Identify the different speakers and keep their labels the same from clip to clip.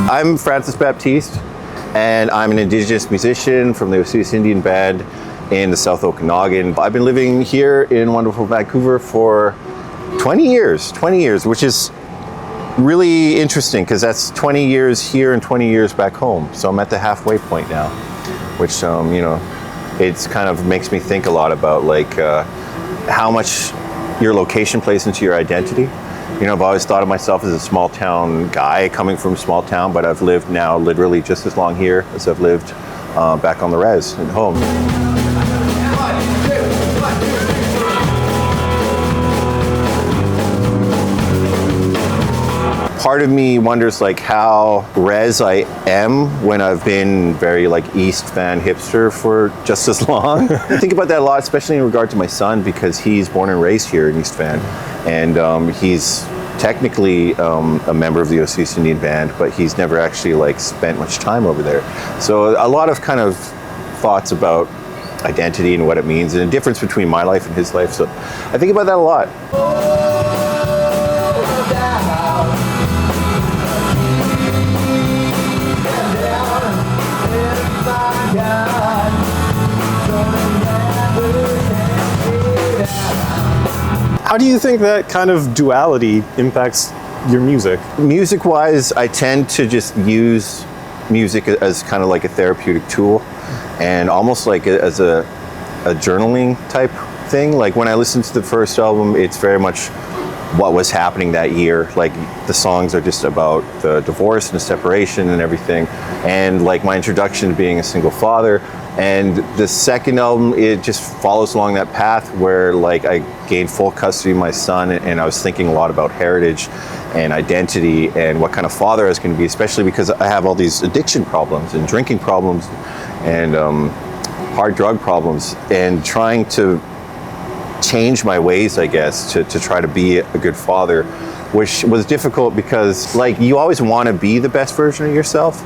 Speaker 1: I'm Francis Baptiste, and I'm an Indigenous musician from the Osage Indian Band in the South Okanagan. I've been living here in wonderful Vancouver for 20 years, which is really interesting because that's 20 years here and 20 years back home. So I'm at the halfway point now, which, you know, it's kind of makes me think a lot about like how much your location plays into your identity. You know, I've always thought of myself as a small town guy coming from a small town, but I've lived now literally just as long here as I've lived back on the res at home. Part of me wonders like how res I am when I've been very like East Van hipster for just as long. I think about that a lot, especially in regard to my son, because he's born and raised here in East Van, and he's technically a member of the Osage Indian Band, but he's never actually like spent much time over there. So a lot of kind of thoughts about identity and what it means and the difference between my life and his life. So I think about that a lot.
Speaker 2: How do you think that kind of duality impacts your music?
Speaker 1: Music-wise, I tend to just use music as kind of like a therapeutic tool and almost like as a journaling type thing. Like when I listened to the first album, it's very much what was happening that year. Like the songs are just about the divorce and the separation and everything. And like my introduction to being a single father. And the second album, it just follows along that path where like I gained full custody of my son, and I was thinking a lot about heritage and identity and what kind of father I was going to be, especially because I have all these addiction problems and drinking problems and hard drug problems, and trying to change my ways, I guess, to try to be a good father, which was difficult because like you always want to be the best version of yourself.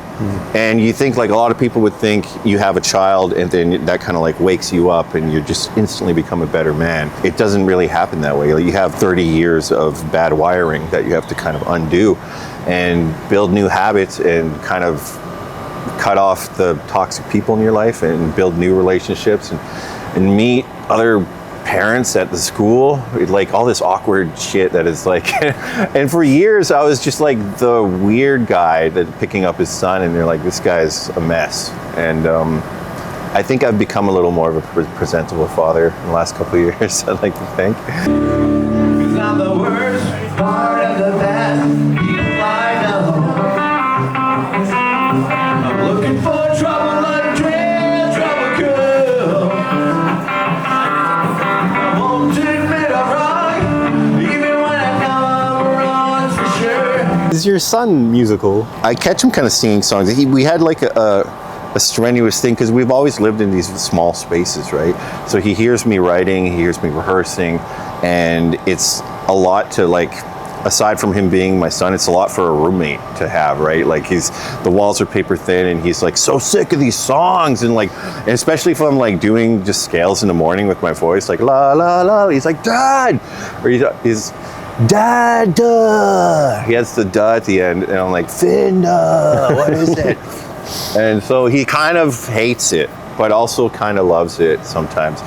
Speaker 1: And you think like a lot of people would think you have a child and then that kind of like wakes you up and you just instantly become a better man. It doesn't really happen that way. Like you have 30 years of bad wiring that you have to kind of undo and build new habits and kind of cut off the toxic people in your life and build new relationships and meet other parents at the school, like all this awkward shit that is like, and for years I was just like the weird guy that picking up his son, and they're like, this guy's a mess. And I think I've become a little more of a presentable father in the last couple of years, I'd like to think. 'Cause I'm the worst part of the best people I know. I'm looking for trouble like trail trouble girl.
Speaker 2: Is your son musical?
Speaker 1: I catch him kind of singing songs. We had like a strenuous thing because we've always lived in these small spaces, right? So he hears me writing, he hears me rehearsing, and it's a lot to like, aside from him being my son, it's a lot for a roommate to have, right? Like the walls are paper thin and he's like so sick of these songs, and like, and especially if I'm like doing just scales in the morning with my voice, like la la la, he's like, Dad, or he's Dad, duh. He has the duh at the end, and I'm like, Finda, what is it? And so he kind of hates it, but also kind of loves it sometimes.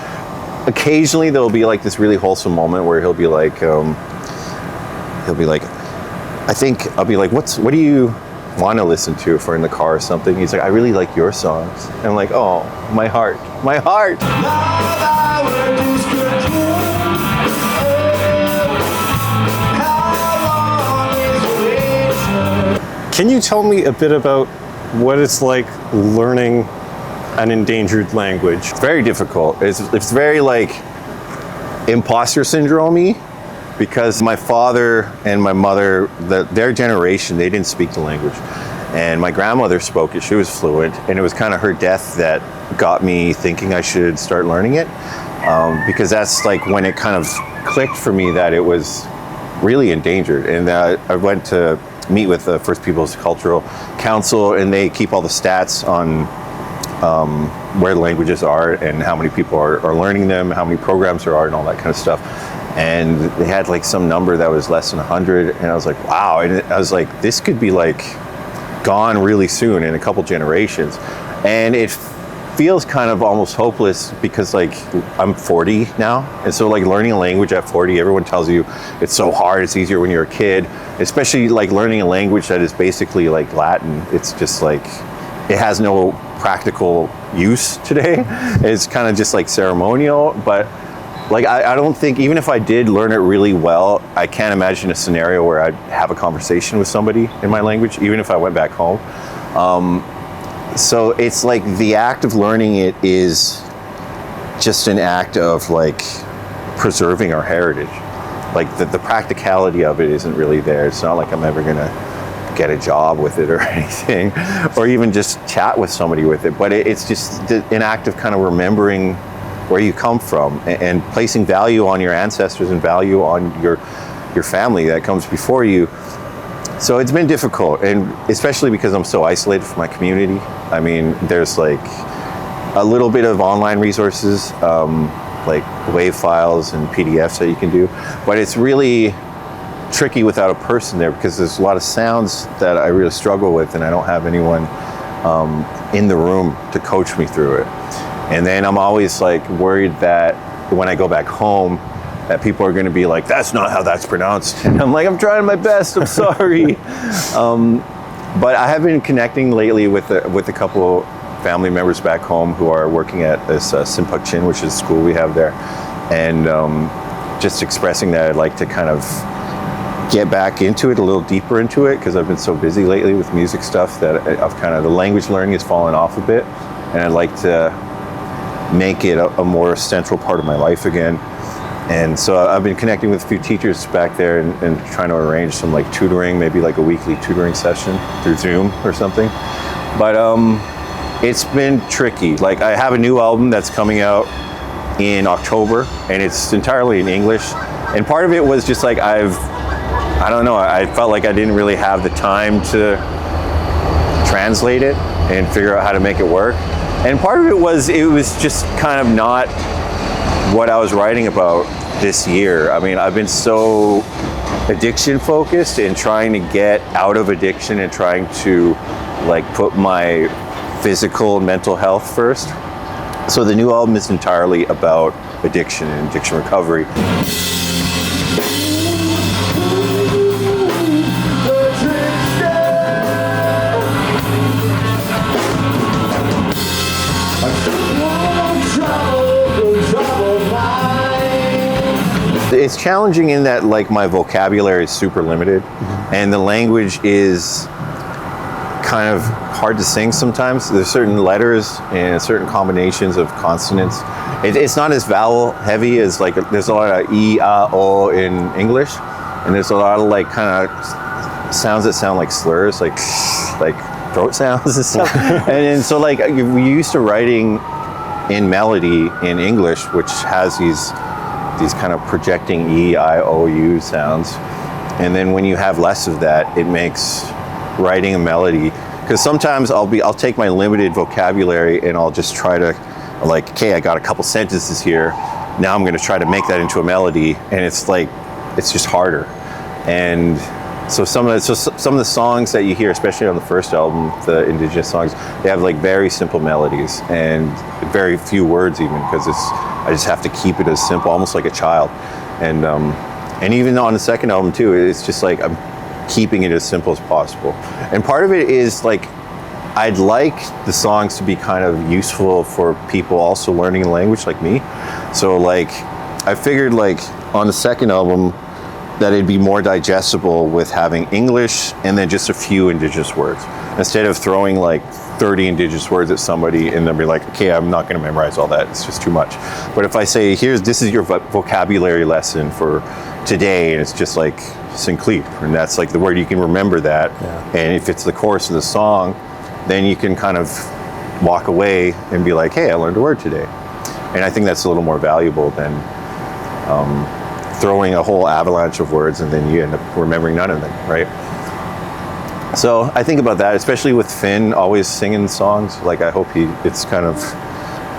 Speaker 1: Occasionally there'll be like this really wholesome moment where he'll be like, I think I'll be like, what do you want to listen to if we're in the car or something? He's like, I really like your songs. And I'm like, oh, my heart.
Speaker 2: Can you tell me a bit about what it's like learning an endangered language?
Speaker 1: It's very difficult. It's very like imposter syndrome-y, because my father and my mother, their generation, they didn't speak the language. And my grandmother spoke it, she was fluent, and it was kind of her death that got me thinking I should start learning it. Because that's like when it kind of clicked for me that it was really endangered. And I went to meet with the First Peoples Cultural Council, and they keep all the stats on where the languages are and how many people are learning them, how many programs there are, and all that kind of stuff. and they had like some number that was less than 100, and I was like, wow. And I was like, this could be like gone really soon in a couple generations. And it feels kind of almost hopeless because like I'm 40 now, and so like learning a language at 40, everyone tells you it's so hard, it's easier when you're a kid, especially like learning a language that is basically like Latin. It's just like, it has no practical use today. It's kind of just like ceremonial. But like I don't think, even if I did learn it really well, I can't imagine a scenario where I'd have a conversation with somebody in my language, even if I went back home. So it's like the act of learning it is just an act of like preserving our heritage. Like the practicality of it isn't really there. It's not like I'm ever gonna get a job with it or anything, or even just chat with somebody with it. But it's just an act of kind of remembering where you come from and placing value on your ancestors and value on your family that comes before you. So it's been difficult, and especially because I'm so isolated from my community. I mean, there's like a little bit of online resources, like WAV files and PDFs that you can do, but it's really tricky without a person there because there's a lot of sounds that I really struggle with, and I don't have anyone in the room to coach me through it. And then I'm always like worried that when I go back home, that people are going to be like, that's not how that's pronounced. And I'm like, I'm trying my best, I'm sorry. But I have been connecting lately with a couple family members back home who are working at this Simpuk Chin, which is a school we have there. And just expressing that I'd like to kind of get back into it, a little deeper into it, because I've been so busy lately with music stuff that I've kind of, the language learning has fallen off a bit. And I'd like to make it a more central part of my life again. And so I've been connecting with a few teachers back there and trying to arrange some like tutoring, maybe like a weekly tutoring session through Zoom or something. But it's been tricky. Like I have a new album that's coming out in October, and it's entirely in English. And part of it was just like I don't know, I felt like I didn't really have the time to translate it and figure out how to make it work. And part of it was just kind of not what I was writing about this year. I mean, I've been so addiction focused and trying to get out of addiction and trying to like put my physical and mental health first. So the new album is entirely about addiction and addiction recovery. It's challenging in that like my vocabulary is super limited, and the language is kind of hard to sing sometimes. There's certain letters and certain combinations of consonants. It's not as vowel heavy as like, there's a lot of E, A, O in English, and there's a lot of like kind of sounds that sound like slurs, like throat sounds and stuff. and so like we used to writing in melody in English, which has these kind of projecting E, I, O, U sounds. And then when you have less of that, it makes writing a melody. Because sometimes I'll take my limited vocabulary and I'll just try to like, okay, I got a couple sentences here. Now I'm gonna try to make that into a melody. And it's like, it's just harder. And so some of the songs that you hear, especially on the first album, the indigenous songs, they have like very simple melodies and very few words even, because I just have to keep it as simple, almost like a child. And even on the second album too, it's just like I'm keeping it as simple as possible. And part of it is like, I'd like the songs to be kind of useful for people also learning a language like me. So like, I figured like on the second album that it'd be more digestible with having English and then just a few indigenous words, instead of throwing like 30 indigenous words at somebody and they'll be like, okay, I'm not gonna memorize all that, it's just too much. But if I say, this is your vocabulary lesson for today, and it's just like syncleep, and that's like the word, you can remember that. Yeah. And if it's the chorus of the song, then you can kind of walk away and be like, hey, I learned a word today. And I think that's a little more valuable than throwing a whole avalanche of words and then you end up remembering none of them, right? So I think about that, especially with Finn always singing songs. Like I hope it's kind of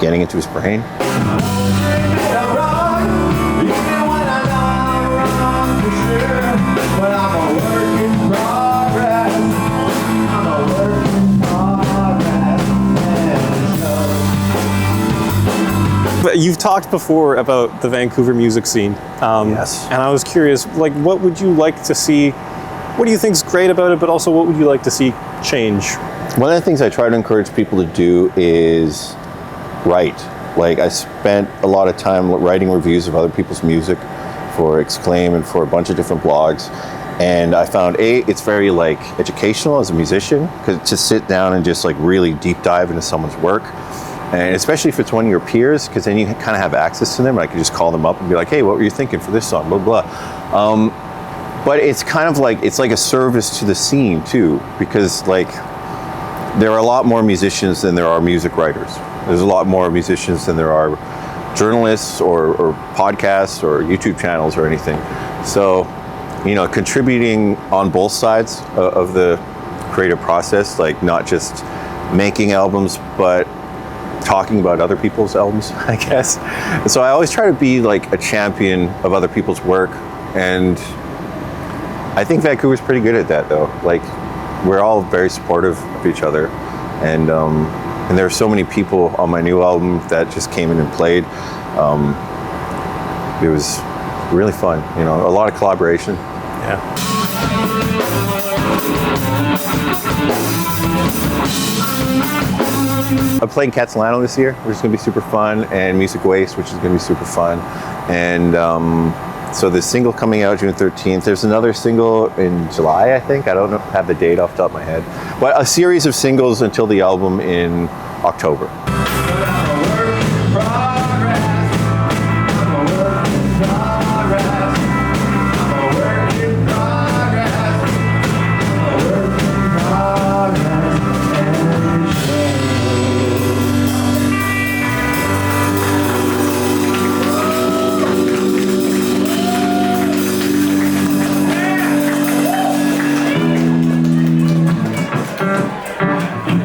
Speaker 1: getting into his brain.
Speaker 2: But you've talked before about the Vancouver music scene.
Speaker 1: Yes.
Speaker 2: And I was curious, like, what would you like to see? What do you think's great about it, but also what would you like to see change?
Speaker 1: One of the things I try to encourage people to do is write. Like, I spent a lot of time writing reviews of other people's music for Exclaim and for a bunch of different blogs. And I found, it's very like educational as a musician, because to sit down and just like really deep dive into someone's work. And especially if it's one of your peers, because then you kind of have access to them. I could just call them up and be like, hey, what were you thinking for this song, blah, blah. But it's kind of like, it's like a service to the scene too, because like there are a lot more musicians than there are music writers. There's a lot more musicians than there are journalists or podcasts or YouTube channels or anything. So, you know, contributing on both sides of the creative process, like not just making albums, but talking about other people's albums, I guess. So I always try to be like a champion of other people's work, and I think Vancouver's pretty good at that though. Like, we're all very supportive of each other, and there are so many people on my new album that just came in and played. It was really fun, you know, a lot of collaboration.
Speaker 2: Yeah.
Speaker 1: I'm playing Catalano this year, which is going to be super fun, and Music Waste, which is going to be super fun. And so the single coming out June 13th. There's another single in July, I think. I don't have the date off the top of my head. But a series of singles until the album in October.